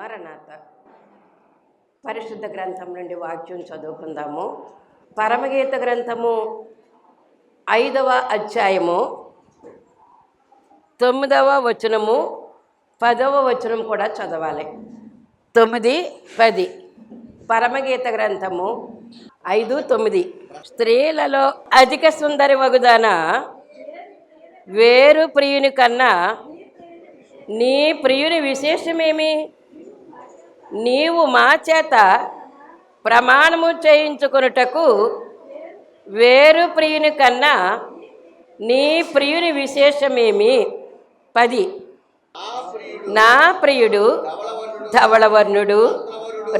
మరణాత. పరిశుద్ధ గ్రంథం నుండి వాక్యం చదువుకుందాము. పరమగీత గ్రంథము 5వ అధ్యాయము 9వ వచనము 10వ వచనం కూడా చదవాలి. 9, 10 పరమగీత గ్రంథము 5, 9. స్త్రీలలో అధిక సుందరి వగుదాన వేరు ప్రియుని కన్నా నీ ప్రియుని విశేషమేమి? నీవు మా చేత ప్రమాణము చేయించుకొనుటకు వేరు ప్రియుని కన్నా నీ ప్రియుని విశేషమేమి? 10. నా ప్రియుడు ధవళవర్ణుడు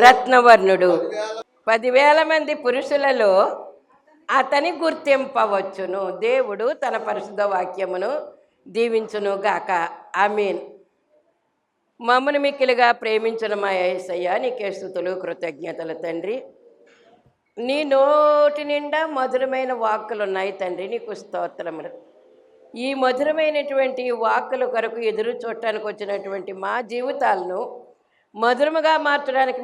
రత్నవర్ణుడు. 10,000 మంది పురుషులలో అతని గుర్తింపవచ్చును. దేవుడు తన పరిశుద్ధ వాక్యమును దీవించును గాక. ఆమేన్. మమ్మను మిక్కిలిగా ప్రేమించిన మా యేసయ్య, నీకే స్తుతులు కృతజ్ఞతలు తండ్రి. నీ నోటి నిండా మధురమైన వాక్కులు ఉన్నాయి తండ్రి, నీకు స్తోత్రములు. ఈ మధురమైనటువంటి వాక్కుల కొరకు ఎదురు చూడటానికి వచ్చినటువంటి మా జీవితాలను మధురముగా మార్చడానికి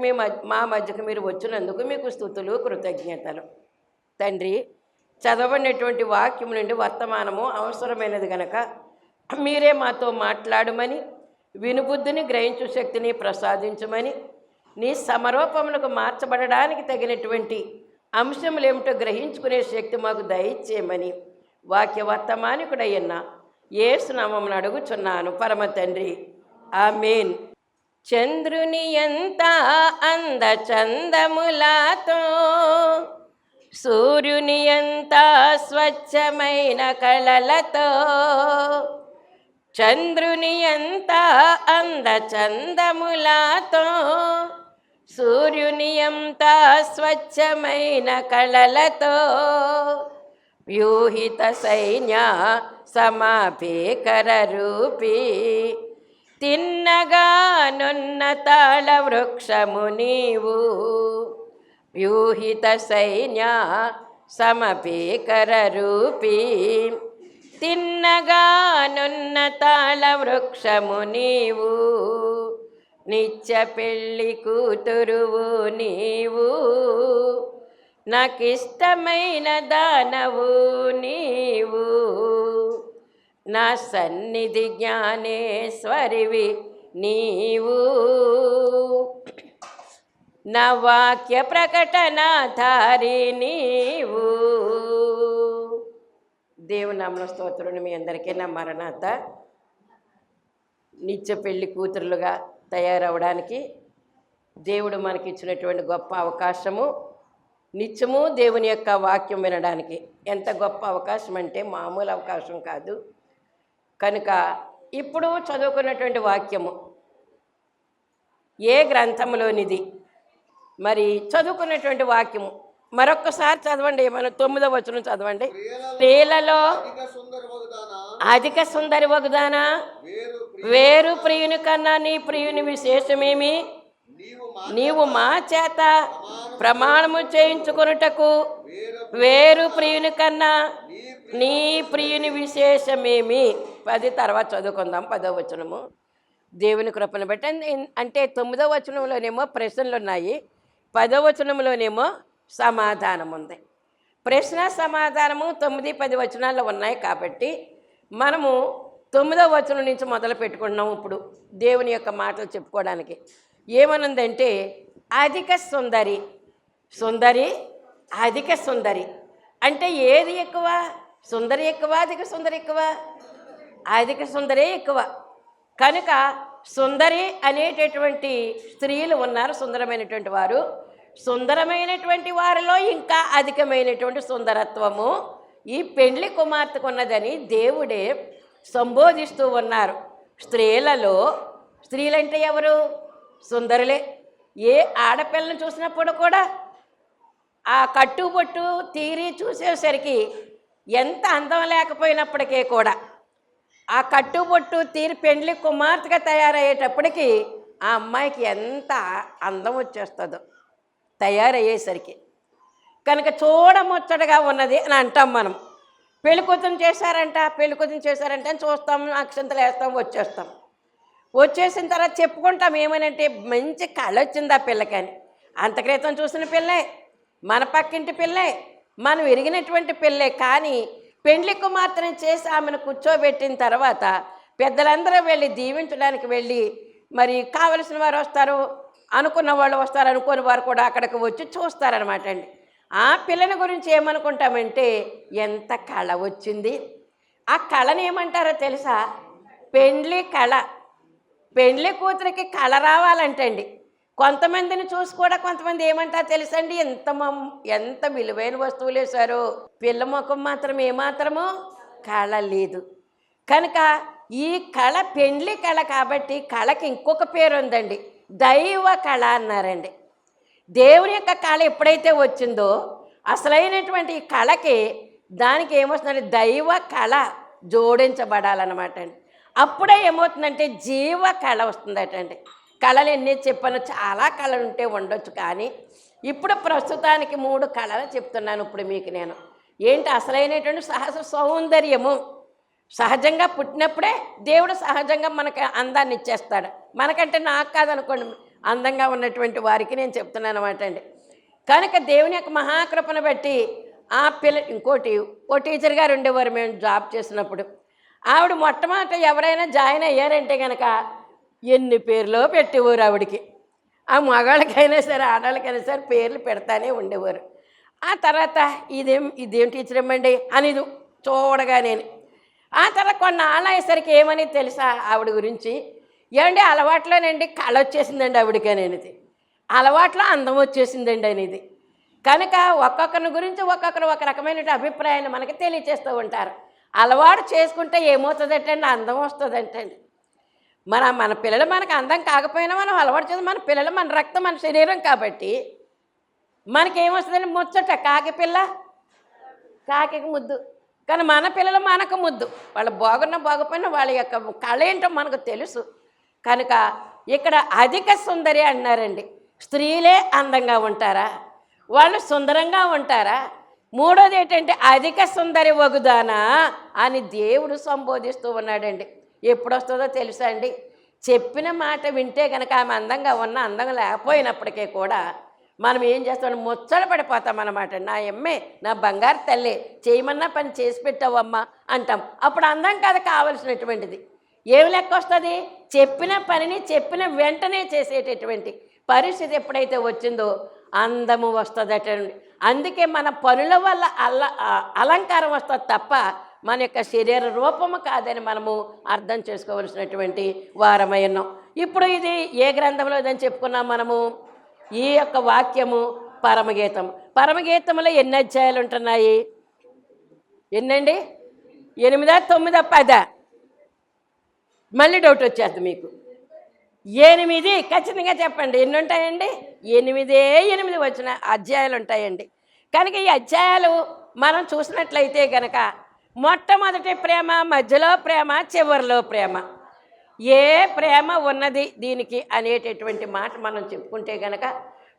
మా మధ్యకు మీరు వచ్చినందుకు మీకు స్తుతులు కృతజ్ఞతలు తండ్రి. చదవనటువంటి వాక్యం నుండి వర్తమానము అవసరమైనది గనక మీరే మాతో మాట్లాడమని, వినుబుద్ధిని గ్రహించు శక్తిని ప్రసాదించమని, నీ సమరూపములకు మార్చబడడానికి తగినటువంటి అంశములు ఏమిటో గ్రహించుకునే శక్తి మాకు దయచేయమని వాక్య వర్తమానికుడయ్యన్న యేసు నామమున అడుగుచున్నాను పరమ తండ్రి. ఆమేన్. చంద్రుని ఎంత అంద చందములతో, సూర్యుని ఎంత స్వచ్ఛమైన కళలతో, చంద్రుని ఎంత అంద చందములతో, సూర్యుని ఎంత స్వచ్ఛమైన కళలతో, వ్యూహిత సైన్య సమాభీకర రూపీ, తిన్నగానున్న తాళ వృక్షము నీవు. వ్యూహిత సైన్య సమభీకర రూపీ, తిన్నగానున్న తాళ వృక్షము నీవు. నిత్య పెళ్ళి కూతురువు నీవు, నాకిష్టమైన దానవు నీవు. నా సన్నిధి జ్ఞానేశ్వరివి నీవు, నా వాక్య ప్రకటనాధారి నీవు. దేవుని నామమున స్తోత్రుని. మీ అందరికీ నా మరణాత. నిత్య పెళ్లి కూతురులుగా తయారవడానికి దేవుడు మనకి ఇచ్చినటువంటి గొప్ప అవకాశము. నిత్యము దేవుని యొక్క వాక్యం వినడానికి ఎంత గొప్ప అవకాశం అంటే మామూలు అవకాశం కాదు. కనుక ఇప్పుడు చదువుకున్నటువంటి వాక్యము ఏ గ్రంథంలోనిది? మరి చదువుకున్నటువంటి వాక్యము మరొక్కసారి చదవండి. మనం 9వ వచనం చదవండి. స్త్రీలలో అధిక సుందరి వగుదానా వేరు ప్రియుని కన్నా నీ ప్రియుని విశేషమేమి? నీవు మా చేత ప్రమాణము చేయించుకొనుటకు వేరు ప్రియుని కన్నా నీ ప్రియుని విశేషమేమి? 10 తర్వాత చదువుకుందాం. 10వ వచనము దేవుని కృపను బట్టి. అంటే 9వ వచనంలోనేమో ప్రశ్నలు ఉన్నాయి, 10వ వచనంలోనేమో సమాధానం ఉంది. ప్రశ్న సమాధానము 9, 10 వచనాల్లో ఉన్నాయి కాబట్టి మనము 9వ వచనం నుంచి మొదలు పెట్టుకుంటున్నాం. ఇప్పుడు దేవుని యొక్క మాటలు చెప్పుకోవడానికి ఏమనుందంటే అధిక సుందరి. సుందరి, అధిక సుందరి అంటే ఏది ఎక్కువ? సుందరి ఎక్కువ, అధిక సుందరి ఎక్కువ? అధిక సుందరే ఎక్కువ. కనుక సుందరి అనేటటువంటి స్త్రీలు ఉన్నారు, సుందరమైనటువంటి వారు. సుందరమైనటువంటి వారిలో ఇంకా అధికమైనటువంటి సుందరత్వము ఈ పెండ్లి కుమార్తెకు ఉన్నదని దేవుడే సంబోధిస్తూ ఉన్నారు. స్త్రీలలో, స్త్రీలంటే ఎవరు? సుందరులే. ఏ ఆడపిల్లను చూసినప్పుడు కూడా ఆ కట్టుబొట్టు తీరి చూసేసరికి ఎంత అందం లేకపోయినప్పటికీ కూడా ఆ కట్టుబొట్టు తీరి పెండ్లి కుమార్తెగా తయారయ్యేటప్పటికీ ఆ అమ్మాయికి ఎంత అందం వచ్చేస్తుందో తయారయ్యేసరికి. కనుక చూడముచ్చటగా ఉన్నది అని అంటాం మనం. పెళ్ళికూతురు చేశారంట అని చూస్తాం, అక్షంతలు వేస్తాం, వచ్చేస్తాం. వచ్చేసిన తర్వాత చెప్పుకుంటాం ఏమనంటే మంచి కళ వచ్చింది ఆ పిల్లకని. అంత క్రితం చూసిన పిల్లే, మన పక్కింటి పిల్లే, మనం ఎరిగినటువంటి పిల్లే. కానీ పెండ్లి కుమార్తెను చేసి ఆమెను కూర్చోబెట్టిన తర్వాత పెద్దలందరూ వెళ్ళి దీవించడానికి వెళ్ళి, మరి కావలసిన వారు వస్తారు, అనుకున్న వాళ్ళు వస్తారు, అనుకున్న వారు కూడా అక్కడికి వచ్చి చూస్తారనమాట అండి. ఆ పిల్లని గురించి ఏమనుకుంటామంటే ఎంత కళ వచ్చింది. ఆ కళని ఏమంటారో తెలుసా? పెండ్లి కళ. పెండ్లి కూతురికి కళ రావాలంటండి. కొంతమందిని చూసి కూడా కొంతమంది ఏమంటారు తెలుసండి, ఎంత విలువైన వస్తువులు వేశారో, పిల్ల ముఖం మాత్రం ఏమాత్రమో కళ లేదు. కనుక ఈ కళ పెండ్లి కళ కాబట్టి కళకి ఇంకొక పేరు ఉందండి, దైవ కళ అన్నారండి. దేవుని యొక్క కళ ఎప్పుడైతే వచ్చిందో అసలైనటువంటి ఈ కళకి దానికి ఏమవుతుందంటే దైవ కళ జోడించబడాలన్నమాట అండి. అప్పుడే ఏమవుతుందంటే జీవ కళ వస్తుందటండి. కళలు ఎన్ని చెప్పాను, చాలా కళలు ఉంటే ఉండొచ్చు, కానీ ఇప్పుడు ప్రస్తుతానికి 3 కళలు చెప్తున్నాను ఇప్పుడు మీకు నేను. ఏంటి అసలైనటువంటి సహజ సౌందర్యము. సహజంగా పుట్టినప్పుడే దేవుడు సహజంగా మనకి అందాన్ని ఇచ్చేస్తాడు. మనకంటే నాకు కాదనుకోండి, అందంగా ఉన్నటువంటి వారికి నేను చెప్తున్నాను అనమాట అండి. కనుక దేవుని యొక్క మహాకృపను బట్టి ఆ పిల్ల ఇంకోటి ఓ టీచర్ గారు ఉండేవారు మేము జాబ్ చేసినప్పుడు. ఆవిడ మొట్టమొదట ఎవరైనా జాయిన్ అయ్యారంటే కనుక ఎన్ని పేర్లో పెట్టేవారు ఆవిడికి. ఆ మగాళ్ళకైనా సరే ఆడవాళ్ళకైనా సరే పేర్లు పెడతానే ఉండేవారు. ఆ తర్వాత ఇదేం టీచర్ ఏమండి అనేది చూడగానే. ఆ తర్వాత కొన్నాళ్ళు అయ్యేసరికి ఏమని తెలుసా ఆవిడ గురించి, ఏమండి అలవాట్లోనండి కళ వచ్చేసిందండి ఆవిడకి అనేది, అలవాట్లో అందం వచ్చేసిందండి అనేది. కనుక ఒక్కొక్కరి గురించి ఒక్కొక్కరు ఒక రకమైన అభిప్రాయాన్ని మనకి తెలియచేస్తూ ఉంటారు. అలవాటు చేసుకుంటే ఏమవుతుందంటండి, అందం వస్తుందంటండి. మన పిల్లలు మనకు అందం కాకపోయినా మనం అలవాటు చేసి, మన పిల్లలు మన రక్తం మన శరీరం కాబట్టి మనకేమొస్తుందండి, ముచ్చట. కాకి పిల్ల కాకి ముద్దు, కానీ మన పిల్లలు మనకు ముద్దు. వాళ్ళు బాగుపోయినా వాళ్ళ యొక్క కళ ఏంటో మనకు తెలుసు. కనుక ఇక్కడ అధిక సుందరి అన్నారండి. స్త్రీలే అందంగా ఉంటారా, వాళ్ళు సుందరంగా ఉంటారా? మూడోది ఏంటంటే అధిక సుందరి వగుదానా అని దేవుడు సంబోధిస్తూ ఉన్నాడండి. ఎప్పుడు వస్తుందో తెలుసా అండి, చెప్పిన మాట వింటే కనుక ఆమె అందంగా ఉన్న అందంగా లేకపోయినప్పటికీ కూడా మనం ఏం చేస్తాం, ముచ్చట పడిపోతాం అన్నమాట. నా ఎమ్మే, నా బంగారు తల్లి, చేయమన్నా పని చేసి పెట్టావమ్మా అంటాం. అప్పుడు అందం కాదు కావలసినటువంటిది. ఏమి లెక్క వస్తుంది, చెప్పిన పనిని చెప్పిన వెంటనే చేసేటటువంటి పరిస్థితి ఎప్పుడైతే వచ్చిందో అందము వస్తుందటండి. అందుకే మన పనుల వల్ల అలంకారం వస్తుంది తప్ప మన యొక్క శరీర రూపము కాదని మనము అర్థం చేసుకోవలసినటువంటి వారమై ఉన్నాం. ఇప్పుడు ఇది ఏ గ్రంథంలో ఇదని చెప్పుకున్నాం మనము, ఈ యొక్క వాక్యము పరమగీతం. పరమగీతంలో ఎన్ని అధ్యాయాలు ఉంటున్నాయి? ఎన్నండి? 8, 9, 10? మళ్ళీ డౌట్ వచ్చేస్తుంది మీకు. 8 ఖచ్చితంగా చెప్పండి. ఎన్ని ఉంటాయండి? 8 వచ్చిన అధ్యాయాలు ఉంటాయండి. కనుక ఈ అధ్యాయాలు మనం చూసినట్లయితే కనుక మొట్టమొదటి ప్రేమ, మధ్యలో ప్రేమ, చివరిలో ప్రేమ, ఏ ప్రేమ ఉన్నది దీనికి అనేటటువంటి మాట మనం చెప్పుకుంటే కనుక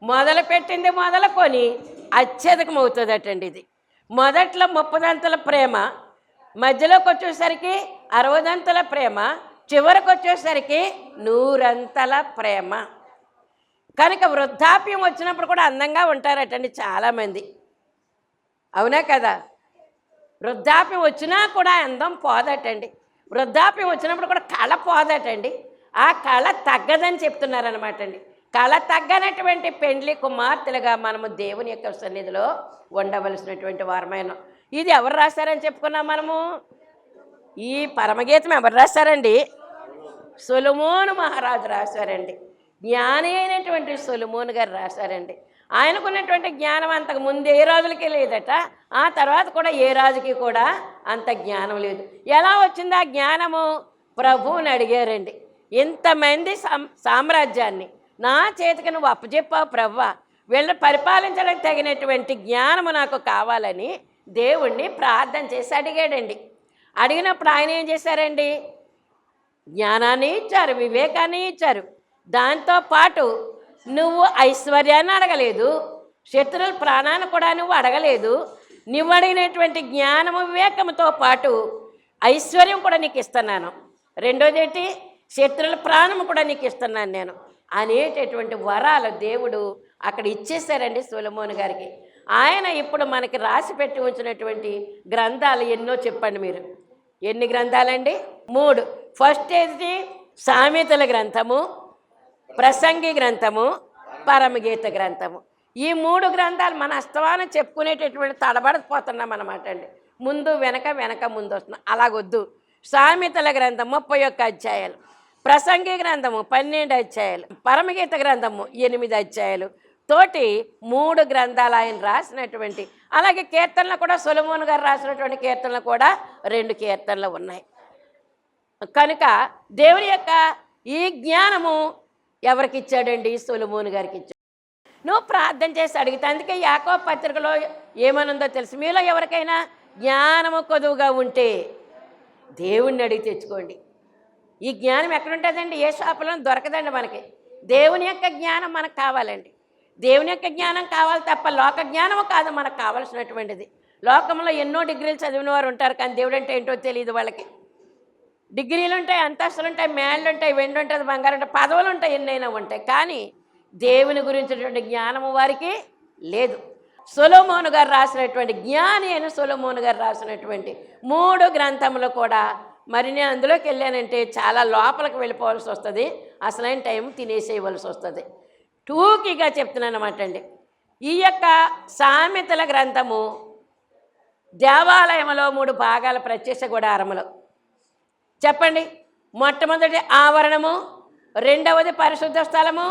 మొదలుపెట్టింది మొదలుకొని అత్యధికమవుతుందటండి. ఇది మొదట్లో 30 ప్రేమ, మధ్యలోకి వచ్చేసరికి 60 ప్రేమ, చివరికి వచ్చేసరికి 100 ప్రేమ. కనుక వృద్ధాప్యం వచ్చినప్పుడు కూడా అందంగా ఉంటారటండి చాలామంది, అవునా కదా? వృద్ధాప్యం వచ్చినా కూడా అందం పోదటండి. వృద్ధాప్యం వచ్చినప్పుడు కూడా కళ పోదటండి. ఆ కళ తగ్గదని చెప్తున్నారనమాట అండి. కళ తగ్గనటువంటి పెండ్లి కుమార్తెలుగా మనము దేవుని యొక్క సన్నిధిలో ఉండవలసినటువంటి వారమైన. ఇది ఎవరు రాశారని చెప్పుకున్నాం మనము? ఈ పరమగీతం ఎవరు రాశారండి? సొలొమోను మహారాజు రాశారండి. జ్ఞాని అయినటువంటి సొలొమోను గారు రాశారండి. ఆయనకున్నటువంటి జ్ఞానం అంతకు ముందు ఏ రాజులకి లేదట, ఆ తర్వాత కూడా ఏ రాజుకి కూడా అంత జ్ఞానం లేదు. ఎలా వచ్చింది ఆ జ్ఞానము? ప్రభువుని అడిగారండి. ఇంతమంది సామ్రాజ్యాన్ని నా చేతికి నువ్వు అప్పచెప్పావు ప్రభువా, వీళ్ళని పరిపాలించడానికి తగినటువంటి జ్ఞానము నాకు కావాలని దేవుణ్ణి ప్రార్థన చేసి అడిగాడండి. అడిగినప్పుడు ఆయన ఏం చేశారండి? జ్ఞానాన్ని ఇచ్చారు, వివేకాన్ని ఇచ్చారు. దాంతోపాటు నువ్వు ఐశ్వర్యాన్ని అడగలేదు, శత్రువుల ప్రాణాన్ని కూడా నువ్వు అడగలేదు. నువ్వు అడిగినటువంటి జ్ఞానము వివేకముతో పాటు ఐశ్వర్యం కూడా నీకు ఇస్తున్నాను. రెండోది ఏంటి? శత్రుల ప్రాణము కూడా నీకు ఇస్తున్నాను నేను అనేటటువంటి వరాలు దేవుడు అక్కడ ఇచ్చేశారండి సొలొమోను గారికి. ఆయన ఇప్పుడు మనకి రాసి పెట్టి ఉంచినటువంటి గ్రంథాలు ఎన్నో చెప్పండి మీరు. ఎన్ని గ్రంథాలండి? 3. ఫస్ట్ ఏది? సామెతల గ్రంథము, ప్రసంగి గ్రంథము, పరమగీత గ్రంథము. ఈ 3 గ్రంథాలు మన అస్తమానం చెప్పుకునేటటువంటి తడబడిపోతున్నాం అన్నమాట అండి. ముందు వెనక, వెనక ముందు వస్తున్నాం. అలాగొద్దు. సామెతల గ్రంథం 31 అధ్యాయాలు, ప్రసంగి గ్రంథము 12 అధ్యాయాలు, పరమగీత గ్రంథము 8 అధ్యాయాలు తోటి 3 గ్రంథాలు ఆయన రాసినటువంటి. అలాగే కీర్తనలు కూడా సొలొమోను గారు రాసినటువంటి కీర్తనలు కూడా 2 కీర్తనలు ఉన్నాయి. కనుక దేవుని యొక్క ఈ జ్ఞానము ఎవరికి ఇచ్చాడండి? సొలొమోను గారికి ఇచ్చాడు. నువ్వు ప్రార్థన చేసి అడిగితే, అందుకే యాకోబు పత్రికలో ఏమనుందో తెలుసు, మీలో ఎవరికైనా జ్ఞానము కొదువుగా ఉంటే దేవుణ్ణి అడిగి తెచ్చుకోండి. ఈ జ్ఞానం ఎక్కడుంటుందండి? ఏ షాపులో దొరకదండి మనకి. దేవుని యొక్క జ్ఞానం మనకు కావాలండి. దేవుని యొక్క జ్ఞానం కావాలి తప్ప లోక జ్ఞానము కాదు మనకు కావాల్సినటువంటిది. లోకంలో ఎన్నో డిగ్రీలు చదివిన వారు ఉంటారు, కానీ దేవుడు అంటే ఏంటో తెలియదు వాళ్ళకి. డిగ్రీలు ఉంటాయి, అంతస్తులు ఉంటాయి, మేళ్ళు ఉంటాయి, వెండి ఉంటుంది, బంగారం ఉంటాయి, పదవులు ఉంటాయి, ఎన్నైనా ఉంటాయి, కానీ దేవుని గురించినటువంటి జ్ఞానము వారికి లేదు. సొలొమోను గారు రాసినటువంటి, జ్ఞాని అయిన సొలొమోను గారు రాసినటువంటి 3 గ్రంథములు కూడా, మరి నేను అందులోకి వెళ్ళానంటే చాలా లోపలికి వెళ్ళిపోవాల్సి వస్తుంది, అసలైన టైం తినేసేయవలసి వస్తుంది. టూకీగా చెప్తున్నాను అన్నమాట అండి. ఈ యొక్క సామెతల గ్రంథము దేవాలయంలో 3 భాగాల ప్రత్యక్ష గుడారములు. చెప్పండి. మొట్టమొదటి ఆవరణము, 2వది పరిశుద్ధ స్థలము,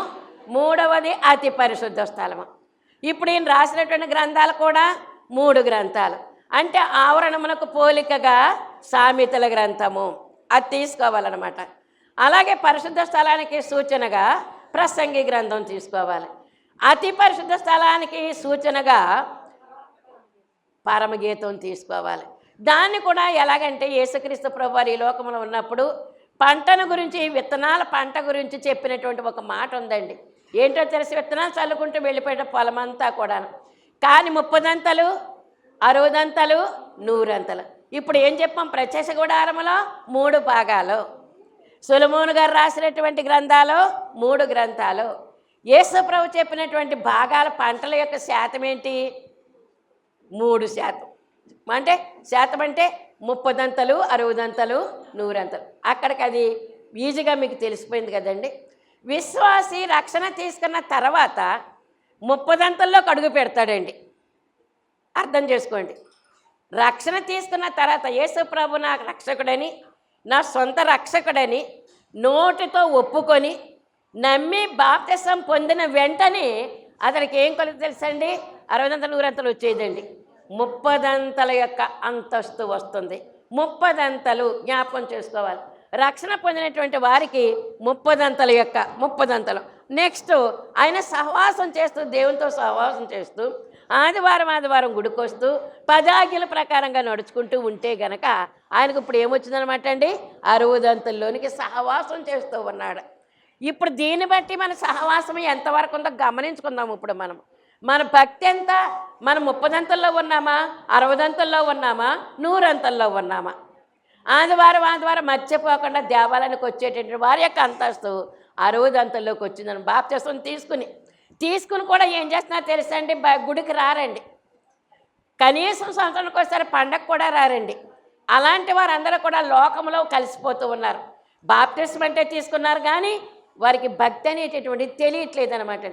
3వది అతి పరిశుద్ధ స్థలము. ఇప్పుడు ఈయన రాసినటువంటి గ్రంథాలు కూడా 3 గ్రంథాలు. అంటే ఆవరణమునకు పోలికగా సామెతల గ్రంథము అది తీసుకోవాలన్నమాట. అలాగే పరిశుద్ధ స్థలానికి సూచనగా ప్రసంగి గ్రంథం తీసుకోవాలి. అతి పరిశుద్ధ స్థలానికి సూచనగా పరమగీతం తీసుకోవాలి. దాన్ని కూడా ఎలాగంటే యేసుక్రీస్తు ప్రభువారు ఈ లోకంలో ఉన్నప్పుడు పంటను గురించి, విత్తనాల పంట గురించి చెప్పినటువంటి ఒక మాట ఉందండి. ఏంటో తెలిసి, విత్తనాలు చల్లుకుంటూ వెళ్ళిపోయే పొలమంతా కూడాను, కానీ 30 60 100. ఇప్పుడు ఏం చెప్పాం? ప్రత్యక్ష గుడారములో 3 భాగాలు, సొలొమోను గారు రాసినటువంటి గ్రంథాలు 3 గ్రంథాలు. యేసు ప్రభు చెప్పినటువంటి భాగాల పంటల యొక్క శాతం ఏంటి? 3%. అంటే శాతం అంటే 30 60 100. అక్కడికి అది ఈజీగా మీకు తెలిసిపోయింది కదండి. విశ్వాసి రక్షణ తీసుకున్న తర్వాత 30 అడుగు పెడతాడండి. అర్థం చేసుకోండి. రక్షణ తీసుకున్న తర్వాత యేసు ప్రభు నా రక్షకుడని, నా సొంత రక్షకుడని నోటితో ఒప్పుకొని నమ్మి బాప్తిసం పొందిన వెంటనే అతనికి ఏం కొలుసు తెలుసండి? 60 100 వచ్చేదండి. 30 యొక్క అంతస్తు వస్తుంది. 30 జ్ఞాపకం చేసుకోవాలి. రక్షణ పొందినటువంటి వారికి 30 యొక్క 30. నెక్స్ట్ ఆయన సహవాసం చేస్తూ, దేవునితో సహవాసం చేస్తూ, ఆదివారం గుడికొస్తూ 10 ఆజ్ఞల ప్రకారంగా నడుచుకుంటూ ఉంటే గనక ఆయనకు ఇప్పుడు ఏమొచ్చిందనమాట అండి? 60 సహవాసం చేస్తూ ఉన్నాడు. ఇప్పుడు దీన్ని బట్టి మన సహవాసం ఎంతవరకు ఉందో గమనించుకుందాం. ఇప్పుడు మన భక్తి ఎంత? మనం 30 ఉన్నామా, 60 ఉన్నామా, 100 ఉన్నామా? ఆదివారం మర్చిపోకుండా దేవాలయానికి వచ్చేటటువంటి వారి యొక్క అంతస్తు 60 వచ్చిందని బాప్తిసం తీసుకుని కూడా ఏం చేస్తున్నా తెలుసండి? గుడికి రారండి. కనీసం సంవత్సరానికి ఒకసారి పండగ కూడా రారండి. అలాంటి వారందరూ కూడా లోకంలో కలిసిపోతూ ఉన్నారు. బాప్తిసం అంటే తీసుకున్నారు, కానీ వారికి భక్తి అనేటటువంటిది తెలియట్లేదు అనమాట.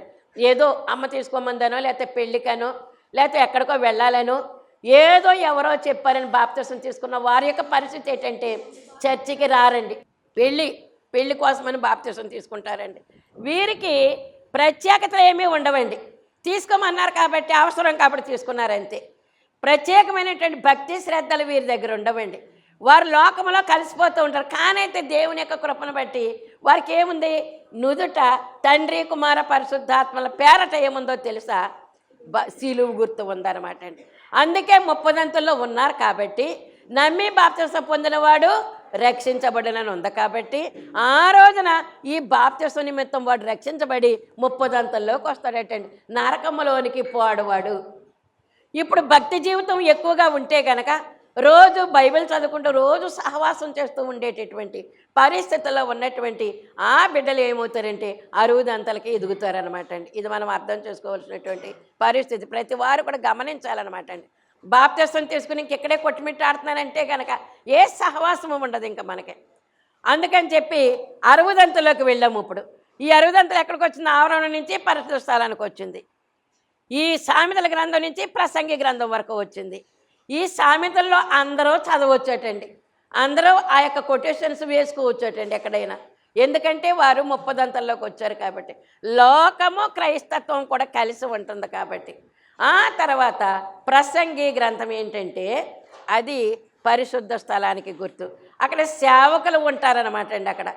ఏదో అమ్మ తీసుకోమందనో, లేకపోతే పెళ్ళికనో, లేకపోతే ఎక్కడికో వెళ్ళాలనో, ఏదో ఎవరో చెప్పారని బాప్తిసం తీసుకున్న వారి యొక్క పరిస్థితి ఏంటంటే చర్చికి రారండి. పెళ్ళి కోసమని బాప్తిసం తీసుకుంటారండి. వీరికి ప్రత్యేకతలు ఏమీ ఉండవండి. తీసుకోమన్నారు కాబట్టి, అవసరం కాబట్టి తీసుకున్నారంతే. ప్రత్యేకమైనటువంటి భక్తి శ్రద్ధలు వీరి దగ్గర ఉండవండి. వారు లోకంలో కలిసిపోతూ ఉంటారు. కానైతే దేవుని యొక్క కృపను బట్టి వారికి ఏముంది? నుదుట తండ్రి కుమార పరిశుద్ధాత్మల పేరట ఏముందో తెలుసా? సిలువ గుర్తు ఉందన్నమాట అండి. అందుకే 30 ఉన్నారు కాబట్టి, నమ్మి బాప్తిసం పొందినవాడు రక్షించబడినని ఉంది కాబట్టి, ఆ రోజున ఈ బాప్తిసం నిమిత్తం వాడు రక్షించబడి 30 వస్తాడటండి. నరకములోనికి పోడువాడు. ఇప్పుడు భక్తి జీవితం ఎక్కువగా ఉంటే కనుక రోజు బైబిల్ చదువుకుంటూ రోజు సహవాసం చేస్తూ ఉండేటటువంటి పరిస్థితుల్లో ఉన్నటువంటి ఆ బిడ్డలు ఏమవుతారంటే అరువుదంతలకి ఎదుగుతారనమాట అండి. ఇది మనం అర్థం చేసుకోవాల్సినటువంటి పరిస్థితి. ప్రతి వారు కూడా గమనించాలన్నమాట అండి. బాప్తిస్మం తీసుకుని ఇంకెక్కడే కొట్టుమిట్టాడుతున్నానంటే కనుక ఏ సహవాసము ఉండదు ఇంకా మనకి. అందుకని చెప్పి అరువుదంతలోకి వెళ్ళాము. ఇప్పుడు ఈ అరువుదంతలు ఎక్కడికి వచ్చింది? ఆవరణ నుంచి పరిశుద్ధ స్థలానికి వచ్చింది. ఈ సామెతల గ్రంథం నుంచి ప్రసంగి గ్రంథం వరకు వచ్చింది. ఈ సామెతల్లో అందరూ చదవచ్చటండి. అందరూ ఆ యొక్క కొటేషన్స్ వేసుకోవచ్చటండి ఎక్కడైనా. ఎందుకంటే వారు ముప్పదంతల్లోకి వచ్చారు కాబట్టి. లోకము క్రైస్తత్వం కూడా కలిసి ఉంటుంది కాబట్టి. ఆ తర్వాత ప్రసంగి గ్రంథం ఏంటంటే అది పరిశుద్ధ స్థలానికి గుర్తు. అక్కడ సేవకులు ఉంటారనమాట అండి. అక్కడ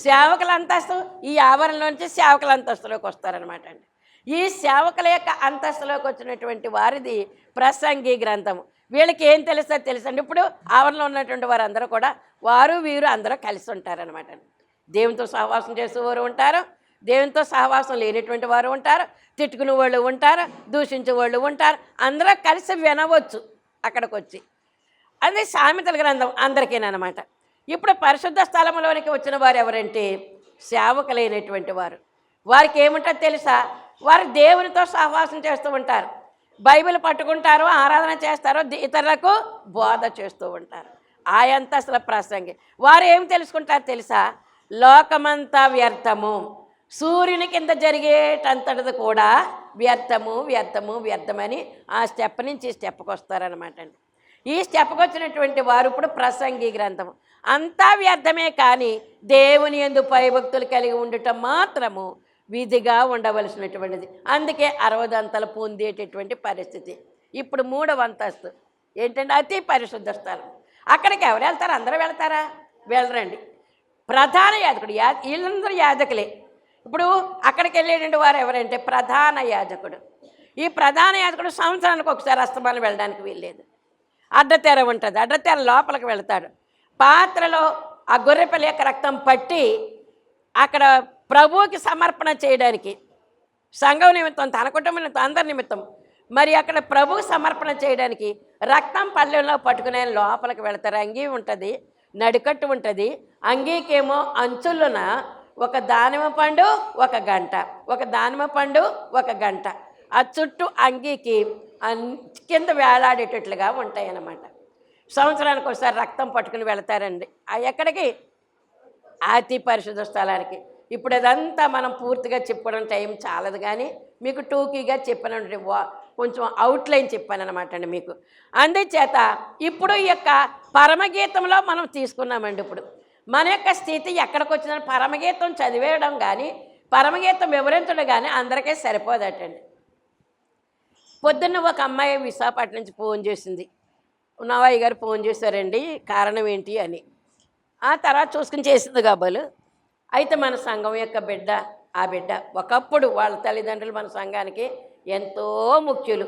సేవకుల అంతస్తు ఈ ఆవరణలో నుంచి సేవకుల అంతస్తులోకి వస్తారనమాట అండి. ఈ సేవకుల యొక్క అంతస్తులోకి వచ్చినటువంటి వారిది ప్రసంగి గ్రంథము. వీళ్ళకి ఏం తెలుసో తెలుసండి. ఇప్పుడు ఆవరణలో ఉన్నటువంటి వారందరూ కూడా వారు వీరు అందరూ కలిసి ఉంటారనమాట. దేవునితో సహవాసం చేసేవారు ఉంటారు, దేవునితో సహవాసం లేనటువంటి వారు ఉంటారు, తిట్టుకునే వాళ్ళు ఉంటారు, దూషించే వాళ్ళు ఉంటారు. అందరూ కలిసి వినవచ్చు అక్కడికి వచ్చి. అది సామెతల గ్రంథం అందరికీనమాట. ఇప్పుడు పరిశుద్ధ స్థలంలోనికి వచ్చిన వారు ఎవరంటే సేవకులైనటువంటి వారు. వారికి ఏముంటుందో తెలుసా? వారు దేవునితో సహవాసం చేస్తూ ఉంటారు, బైబిల్ పట్టుకుంటారు, ఆరాధన చేస్తారు, ఇతరులకు బోధ చేస్తూ ఉంటారు. ఆయంత అసలు ప్రసంగి. వారు ఏం తెలుసుకుంటారు తెలుసా? లోకమంతా వ్యర్థము, సూర్యుని కింద జరిగేటంతటిది కూడా వ్యర్థము వ్యర్థము వ్యర్థమని ఆ స్టెప్ నుంచి ఈ స్టెప్కి వస్తారనమాట అండి. ఈ స్టెప్కి వచ్చినటువంటి వారు ఇప్పుడు ప్రసంగి గ్రంథము. అంతా వ్యర్థమే, కానీ దేవుని యందు భయభక్తులు కలిగి ఉండటం మాత్రము విధిగా ఉండవలసినటువంటిది. అందుకే 60 అంతలు పొందేటటువంటి పరిస్థితి. ఇప్పుడు 3వ అంతస్తు ఏంటంటే అతి పరిశుద్ధ స్థలం. అక్కడికి ఎవరు వెళ్తారు? అందరూ వెళ్తారా? వెళ్ళరండి. ప్రధాన యాజకుడు, వీళ్ళందరూ యాజకులే. ఇప్పుడు అక్కడికి వెళ్ళేటువంటి వారు ఎవరంటే ప్రధాన యాజకుడు. ఈ ప్రధాన యాజకుడు సంవత్సరానికి ఒకసారి అస్తమానం వెళ్ళడానికి వీల్లేదు. అడ్డతెర ఉంటుంది, అడ్డతెర లోపలికి వెళ్తాడు. పాత్రలో ఆ గొర్రెపిల్ల యొక్క రక్తం పట్టి అక్కడ ప్రభువుకి సమర్పణ చేయడానికి, సంఘం నిమిత్తం, తన కుటుంబం నిమిత్తం, అందరి నిమిత్తం మరి అక్కడ ప్రభువుకి సమర్పణ చేయడానికి రక్తం పళ్ళెంలో పట్టుకునే లోపలికి వెళతారు. అంగీ ఉంటుంది, నడికట్టు ఉంటుంది. అంగీకేమో అంచులున ఒక దానిమ్మ పండు, ఒక గంట, ఒక దానిమ్మ పండు, ఒక గంట. ఆ చుట్టూ అంగీకి కింద వేలాడేటట్లుగా ఉంటాయి అన్నమాట. సంవత్సరానికి ఒకసారి రక్తం పట్టుకుని వెళతారండి. ఎక్కడికి? అతి పరిశుద్ధ స్థలానికి. ఇప్పుడు అదంతా మనం పూర్తిగా చెప్పుకోవడం టైం చాలదు, కానీ మీకు టూకీగా చెప్పానంటే కొంచెం అవుట్లైన్ చెప్పాను అనమాట అండి మీకు. అందుచేత ఇప్పుడు ఈ యొక్క పరమగీతంలో మనం తీసుకున్నామండి. ఇప్పుడు మన యొక్క స్థితి ఎక్కడికి వచ్చిన పరమగీతం చదివేయడం కానీ పరమగీతం వివరించడం కానీ అందరికీ సరిపోదటండి. పొద్దున్న ఒక అమ్మాయి విశాఖపట్నం నుంచి ఫోన్ చేసింది. నవయ్య గారు ఫోన్ చేశారండి, కారణం ఏంటి అని. ఆ తర్వాత చూసుకుని చేసింది కాబోలు. అయితే మన సంఘం యొక్క బిడ్డ, ఆ బిడ్డ ఒకప్పుడు వాళ్ళ తల్లిదండ్రులు మన సంఘానికి ఎంతో ముఖ్యులు.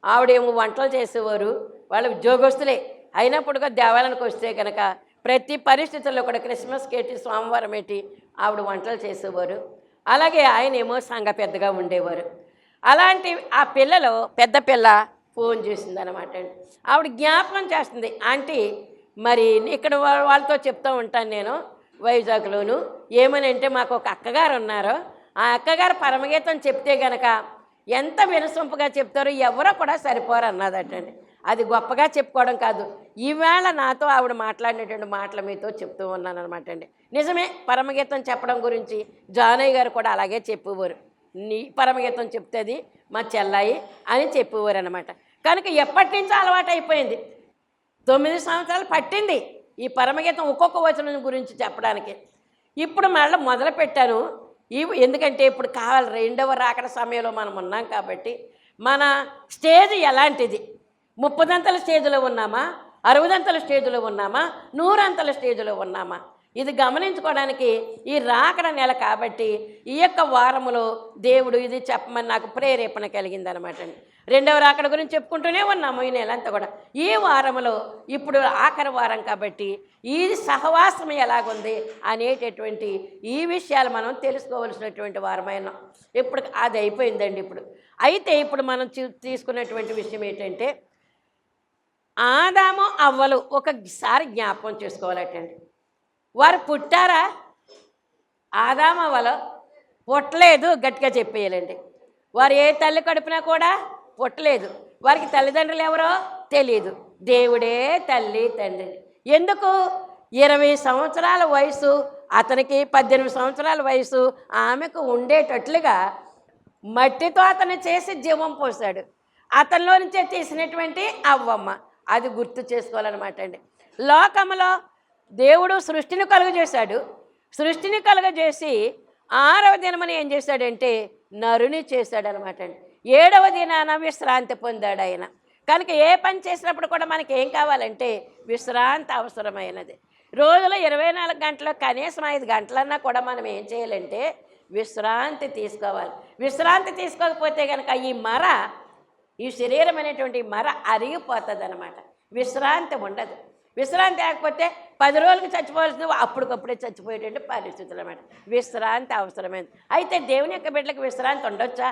ఆవిడేమో వంటలు చేసేవారు, వాళ్ళ ఉద్యోగస్తులే. అయినప్పుడుగా దేవాలయానికి వస్తే కనుక ప్రతి పరిస్థితుల్లో కూడా క్రిస్మస్కి ఏంటి, సోమవారం ఏంటి ఆవిడ వంటలు చేసేవారు. అలాగే ఆయన ఏమో సంఘ పెద్దగా ఉండేవారు. అలాంటి ఆ పిల్లలో పెద్ద పిల్ల ఫోన్ చేసింది అనమాట అండి. ఆవిడ జ్ఞాపకం చేస్తుంది, ఆంటీ మరి ఇక్కడ వాళ్ళతో చెప్తూ ఉంటాను నేను వైజాగ్లోను, ఏమని అంటే మాకు ఒక అక్కగారు ఉన్నారు, ఆ అక్కగారు పరమగీతం చెప్తే గనక ఎంత వినసొంపుగా చెప్తారో ఎవరో కూడా సరిపోరు అన్నదటండి. అది గొప్పగా చెప్పుకోవడం కాదు, ఈవేళ నాతో ఆవిడ మాట్లాడినటువంటి మాటలు మీతో చెప్తూ ఉన్నాను అనమాట అండి. నిజమే, పరమగీతం చెప్పడం గురించి జానయ్య గారు కూడా అలాగే చెప్పేవారు. నీ పరమగీతం చెప్తుంది మా చెల్లాయి అని చెప్పేవారు అనమాట. కనుక ఎప్పటి నుంచో అలవాటు అయిపోయింది. 9 సంవత్సరాలు పట్టింది ఈ పరమగీతం ఒక్కొక్క వచనం గురించి చెప్పడానికి. ఇప్పుడు మళ్ళీ మొదలు పెట్టాను. ఎందుకంటే ఇప్పుడు కావాలి, 2వ రాకడ సమయంలో మనం ఉన్నాం కాబట్టి మన స్టేజ్ ఎలాంటిది, 30 అంతల స్టేజ్లో ఉన్నామా, 60 అంతల స్టేజ్లో ఉన్నామా, 100 అంతల స్టేజ్లో ఉన్నామా, ఇది గమనించుకోవడానికి ఈ రాకడ నెల కాబట్టి ఈ యొక్క వారములో దేవుడు ఇది చెప్పమని నాకు ప్రేరేపణ కలిగిందనమాట అండి. 2వ రాకడ గురించి చెప్పుకుంటూనే ఉన్నాము ఈ నెలంతా కూడా. ఈ వారములో ఇప్పుడు ఆఖరి వారం కాబట్టి ఈ సహవాసం ఎలాగుంది అనేటటువంటి ఈ విషయాలు మనం తెలుసుకోవలసినటువంటి వారమైన ఇప్పుడు అది అయిపోయిందండి. ఇప్పుడు అయితే ఇప్పుడు మనం తీసుకున్నటువంటి విషయం ఏంటంటే ఆదాము అవ్వలు ఒకసారి జ్ఞాపకం చేసుకోవాలటండి. వారు పుట్టారా? ఆదాము అవ్వలు పుట్టలేదు, గట్టిగా చెప్పేయాలండి. వారు ఏ తల్లి కడుపునా కూడా పుట్టలేదు. వారికి తల్లిదండ్రులు ఎవరో తెలియదు. దేవుడే తల్లి తండ్రి. ఎందుకు? 20 సంవత్సరాల వయసు అతనికి, 18 సంవత్సరాల వయసు ఆమెకు ఉండేటట్లుగా మట్టితో అతను చేసి జీవం పోసాడు. అతనిలో నుంచే తీసినటువంటి అవ్వమ్మ. అది గుర్తు చేసుకోవాలన్నమాట అండి. లోకంలో దేవుడు సృష్టిని కలుగజేశాడు. సృష్టిని కలుగజేసి 6వ దినమని ఏం చేశాడంటే నరుని చేశాడనమాట అండి. 7వ దినాన విశ్రాంతి పొందాడు ఆయన. కనుక ఏ పని చేసినప్పుడు కూడా మనకి ఏం కావాలంటే విశ్రాంతి అవసరమైనది. రోజులో 24 గంటలు కనీసం 5 గంటలన్నా కూడా మనం ఏం చేయాలంటే విశ్రాంతి తీసుకోవాలి. విశ్రాంతి తీసుకోకపోతే కనుక ఈ శరీరం అనేటువంటి మర అరిగిపోతుంది అనమాట. విశ్రాంతి ఉండదు. విశ్రాంతి లేకపోతే 10 రోజులకి చచ్చిపోవాల్సింది అప్పటికప్పుడే చచ్చిపోయేటువంటి పరిస్థితులు అన్నమాట. విశ్రాంతి అవసరమైంది. అయితే దేవుని యొక్క బిడ్డలకు విశ్రాంతి ఉండొచ్చా?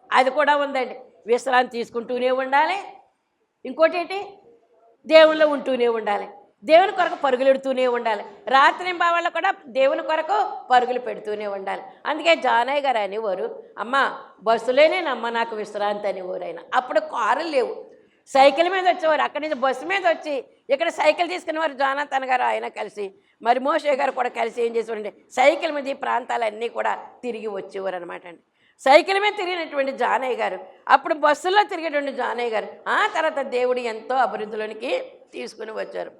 అది కూడా ఉందండి. విశ్రాంతి తీసుకుంటూనే ఉండాలి. ఇంకోటి ఏంటి? దేవునిలో ఉంటూనే ఉండాలి. దేవుని కొరకు పరుగులు పెడుతూనే ఉండాలి. రాత్రి బావాళ్ళు కూడా దేవుని కొరకు పరుగులు పెడుతూనే ఉండాలి. అందుకే జానయ్య గారు అనేవారు, అమ్మ బస్సులోనేనమ్మ నాకు విశ్రాంతి అనేవారు. ఆయన అప్పుడు కారులు లేవు, సైకిల్ మీద వచ్చేవారు. అక్కడి నుంచి బస్సు మీద వచ్చి ఇక్కడ సైకిల్ తీసుకునేవారు. జానాథన్ గారు ఆయన కలిసి, మరి మోషే గారు కూడా కలిసి ఏం చేసేవారంటే సైకిల్ మీద ఈ ప్రాంతాలన్నీ కూడా తిరిగి వచ్చేవారు అనమాట అండి. సైకిల్ మీద తిరిగినటువంటి జానయ్య గారు, అప్పుడు బస్సుల్లో తిరిగేటువంటి జానయ్య గారు ఆ తర్వాత దేవుడు ఎంతో అభివృద్ధిలోనికి తీసుకుని వచ్చారు.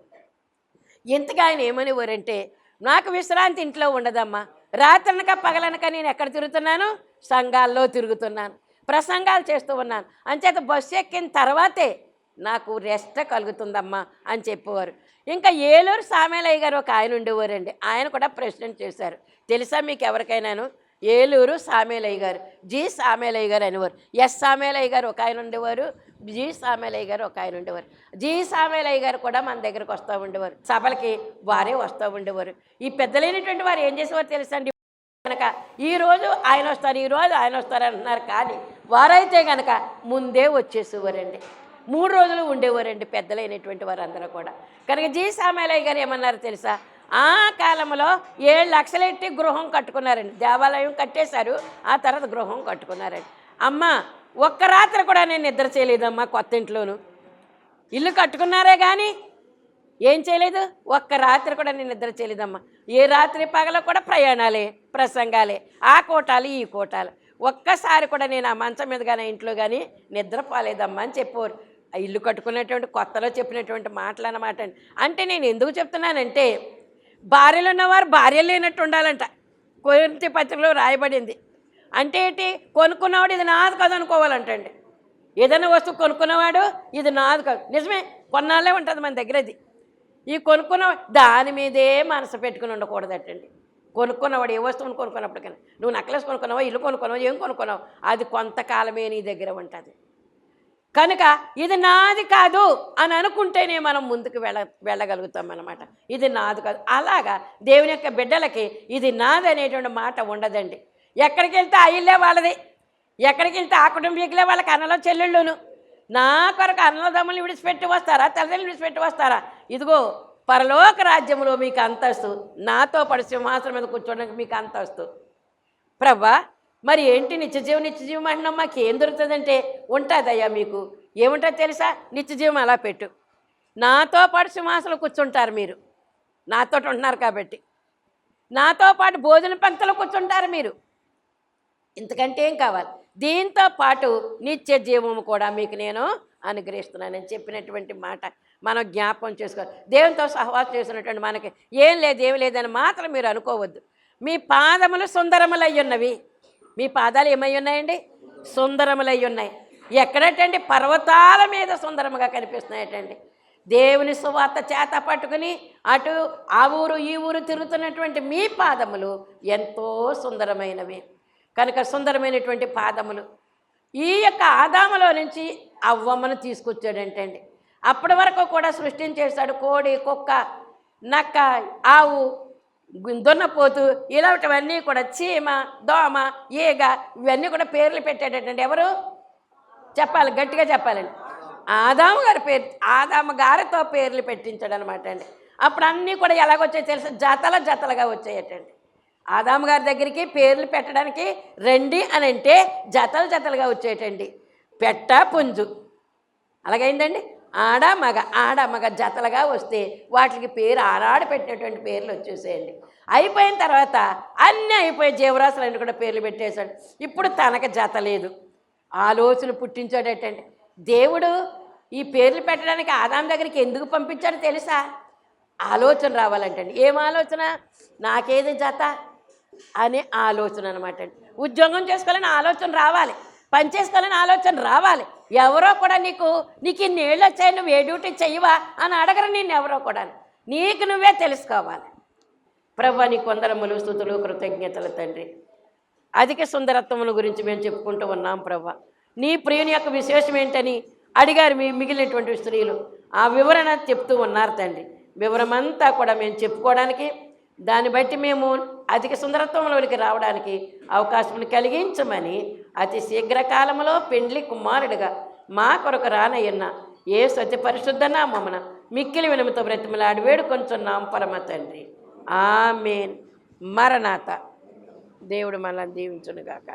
ఇంతగా ఆయన ఏమనేవారంటే, నాకు విశ్రాంతి ఇంట్లో ఉండదమ్మా. రాత్రనక పగలనక నేను ఎక్కడ తిరుగుతున్నాను? సంఘాల్లో తిరుగుతున్నాను, ప్రసంగాలు చేస్తూ ఉన్నాను. అంచేత బస్సు ఎక్కిన తర్వాతే నాకు రెస్ట్ కలుగుతుందమ్మా అని చెప్పేవారు. ఇంకా ఏలూరు సామేలయ్య గారు ఒక ఆయన ఉండేవారండి. ఆయన కూడా ప్రెసిడెంట్ చేశారు. తెలుసా మీకు ఎవరికైనాను? ఏలూరు సామేలయ్య గారు, జి సామేలయ్య గారు అనేవారు. ఎస్ సామేలయ్య గారు ఒక ఆయన ఉండేవారు, జి సామేలయ్య గారు ఒక ఆయన ఉండేవారు. జి సామేలయ్య గారు కూడా మన దగ్గరకు వస్తూ ఉండేవారు. సభలకి వారే వస్తూ ఉండేవారు. ఈ పెద్దలైనటువంటి వారు ఏం చేసేవారు తెలుసండి? కనుక ఈరోజు ఆయన వస్తారు, ఈరోజు ఆయన వస్తారు అంటున్నారు. కానీ వారైతే కనుక ముందే వచ్చేసేవారండి. 3 రోజులు ఉండేవారండి పెద్దలైనటువంటి వారు అందరూ కూడా. కనుక జి సామేలయ్య గారు ఏమన్నారు తెలుసా? ఆ కాలంలో 7 లక్షలు ఎట్టి గృహం కట్టుకున్నారండి. దేవాలయం కట్టేశారు, ఆ తర్వాత గృహం కట్టుకున్నారండి. అమ్మ ఒక్క రాత్రి కూడా నేను నిద్ర చేయలేదమ్మా. కొత్త ఇంట్లోనూ ఇల్లు కట్టుకున్నారే కానీ ఏం చేయలేదు, ఒక్క రాత్రి కూడా నేను నిద్ర చేయలేదమ్మా. ఏ రాత్రి పగల కూడా ప్రయాణాలే, ప్రసంగాలే, ఆ కోటాలు ఈ కోటాలు. ఒక్కసారి కూడా నేను ఆ మంచం మీద కానీ ఇంట్లో కానీ నిద్రపోలేదమ్మా అని చెప్పేవారు. ఆ ఇల్లు కట్టుకున్నటువంటి కొత్తలో చెప్పినటువంటి మాటలు అన్నమాట అండి. అంటే నేను ఎందుకు చెప్తున్నానంటే, భార్యలు ఉన్నవారు భార్యలు లేనట్టు ఉండాలంట. కొరింథీ పత్రికలో రాయబడింది. అంటే ఏంటి? కొనుక్కున్నవాడు ఇది నాది కాదు అనుకోవాలంటండి. ఏదైనా వస్తువు కొనుక్కున్నవాడు ఇది నాది కాదు. నిజమే, కొన్నాళ్ళే ఉంటుంది మన దగ్గర. అది ఈ కొనుక్కున్న దాని మీదే మనసు పెట్టుకుని ఉండకూడదటండి. కొనుక్కున్నవాడు ఏ వస్తువును కొనుక్కున్నప్పటికైనా, నువ్వు నెక్లెస్ కొనుక్కున్నావా, ఇల్లు కొనుక్కున్నావా, ఏం కొనుక్కున్నావు, అది కొంతకాలమే నీ దగ్గర ఉంటుంది. కనుక ఇది నాది కాదు అని అనుకుంటేనే మనం ముందుకు వెళ్ళగలుగుతాం అన్నమాట. ఇది నాది కాదు. అలాగా దేవుని యొక్క బిడ్డలకి ఇది నాది అనేటువంటి మాట ఉండదండి. ఎక్కడికి వెళ్తే ఆ ఇల్లే వాళ్ళది, ఎక్కడికి వెళ్తే ఆ కుటుంబీకులే వాళ్ళకి అన్నలో చెల్లెళ్ళును. నా కొరకు అన్నదమ్ములు విడిచిపెట్టి వస్తారా, తల్లిదండ్రులు విడిచిపెట్టి వస్తారా? ఇదిగో పరలోక రాజ్యంలో మీకు అంతస్తు, నాతో పాటు సింహాసనం మీద కూర్చోడానికి మీకు అంతస్తు. ప్రభా మరి ఏంటి నిత్యజీవం అంటున్నాం, మాకు ఏం దొరుకుతుందంటే ఉంటుందయ్యా. మీకు ఏముంటుంది తెలుసా? నిత్యజీవం అలా పెట్టు, నాతో పాటు సింహాసనం కూర్చుంటారు. మీరు నాతో ఉంటున్నారు కాబట్టి నాతో పాటు భోజన పంక్తిలో కూర్చుంటారు మీరు. ఇంతకంటే ఏం కావాలి? దీంతో పాటు నిత్య జీవము కూడా మీకు నేను అనుగ్రహిస్తున్నానని చెప్పినటువంటి మాట మనం జ్ఞాపకం చేసుకోవాలి. దేవునితో సహవాసం చేసినటువంటి మనకి ఏం లేదని మాత్రం మీరు అనుకోవద్దు. మీ పాదములు సుందరములై ఉన్నవి. మీ పాదాలు ఏమై ఉన్నాయండి? సుందరములై ఉన్నాయి. ఎక్కడటండి? పర్వతాల మీద సుందరముగా కనిపిస్తున్నాయటండి. దేవుని సువార్త చేత పట్టుకుని అటు ఆ ఊరు ఈ ఊరు తిరుగుతున్నటువంటి మీ పాదములు ఎంతో సుందరమైనవి. కనుక సుందరమైనటువంటి పాదములు ఈ యొక్క ఆదాములో నుంచి అవ్వమ్మను తీసుకొచ్చాడంటండి. అప్పటి వరకు కూడా సృష్టించేశాడు. కోడి, కుక్క, నక్క, ఆవు, దున్నపోతు, ఇలాంటివన్నీ కూడా, చీమ, దోమ, ఈగ, ఇవన్నీ కూడా పేర్లు పెట్టాడటండి. ఎవరు చెప్పాలి? గట్టిగా చెప్పాలండి. ఆదాము గారి పేరు, ఆదాము గారితో పేర్లు పెట్టించాడు అనమాట అండి. అప్పుడు అన్నీ కూడా ఎలాగొచ్చాయి తెలుసు, జతల జతలుగా వచ్చాయటండి. ఆదాము గారి దగ్గరికి పేర్లు పెట్టడానికి రండి అని అంటే జతలు జతలుగా వచ్చేయటండి. పెట్ట పుంజు అలాగైందండి. ఆడ మగ జతలుగా వస్తే వాటికి పేరు ఆనాడు పెట్టినటువంటి పేర్లు వచ్చేసేయండి. అయిపోయిన తర్వాత అన్నీ అయిపోయి జీవరాశులన్నీ కూడా పేర్లు పెట్టేశాడు. ఇప్పుడు తనకు జత లేదు, ఆలోచన పుట్టించాడటండి. దేవుడు ఈ పేర్లు పెట్టడానికి ఆదాము దగ్గరికి ఎందుకు పంపించాడో తెలుసా? ఆలోచన రావాలంటండి. ఏం ఆలోచన? నాకేది జత అనే ఆలోచన అనమాట అండి. ఉద్యోగం చేసుకోవాలని ఆలోచన రావాలి, పని చేసుకోవాలని ఆలోచన రావాలి. ఎవరో కూడా నీకు ఇన్ని ఏళ్ళు వచ్చాయి, నువ్వు ఏ డ్యూటీ చెయ్యవా అని అడగరు నిన్ను ఎవరో కూడా. నీకు నువ్వే తెలుసుకోవాలి. ప్రభువా నీకు వందనములు, స్తుతులు, కృతజ్ఞతలు తండ్రి. అధిక సుందరత్వముల గురించి మేము చెప్పుకుంటూ ఉన్నాం ప్రభువా. నీ ప్రియుని యొక్క విశేషం ఏంటని అడిగారు మిగిలినటువంటి స్త్రీలు. ఆ వివరణ చెప్తూ ఉన్నారు తండ్రి. వివరమంతా కూడా మేము చెప్పుకోవడానికి, దాన్ని బట్టి మేము అధిక సుందరత్వంలోనికి రావడానికి అవకాశం కలిగించమని అతి శీఘ్రకాలంలో పెండ్లి కుమారుడిగా మా కొరకు రానయ్యన్న యేసు అతి పరిశుద్ధ నామమున మిక్కిలి వినముతో బ్రతిమలాడి వేడుకొంచున్నాం పరమ తండ్రి. ఆమేన్. మరణాత. దేవుడు మనల్ని దీవించునుగాక.